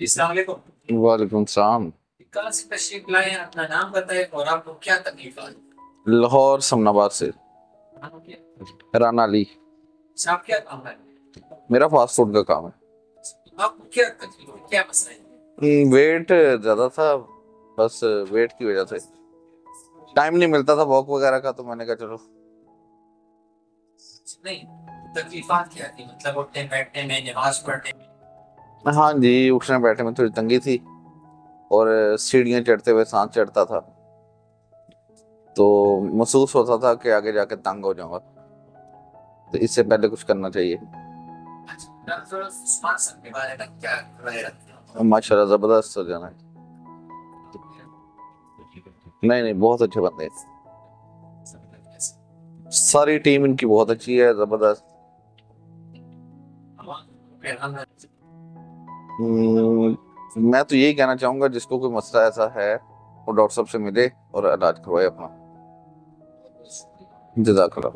अस्सलाम वालेकुम। वालेकुम सलाम। कहाँ से तशरीफ लाए हैं? अपना नाम बताएं और आपको क्या तकलीफ आ रही लाहौर समनाबाद से है? राना अली। आप क्या काम है? मेरा फास्ट फूड का काम है। आपको क्या तकलीफ है? क्या मसला है? वेट ज्यादा था, बस वेट की वजह से टाइम नहीं मिलता था वॉक वगैरह का, तो मैंने कहा चलो। नहीं, तकलीफात क्या थी? मतलब उठने बैठने में, नमाज पढ़ने में? हाँ जी, उठने बैठने में थोड़ी तंगी थी और सीढ़ियाँ चढ़ते हुए सांस चढ़ता था, तो महसूस होता था कि आगे जाके तंग हो जाऊंगा, तो इससे पहले कुछ करना चाहिए। अच्छा, डॉक्टर उस्मान साहब के बारे में क्या राय रखते और माशाल्लाह जबरदस्त हो जाना है। नहीं नहीं, बहुत अच्छे बंदे हैं। सारी टीम इनकी बहुत अच्छी है, जबरदस्त। हैं? मैं तो यही कहना चाहूंगा, जिसको कोई मसला ऐसा है वो डॉक्टर साहब से मिले और इलाज करवाए अपना। जजाकल्लाह।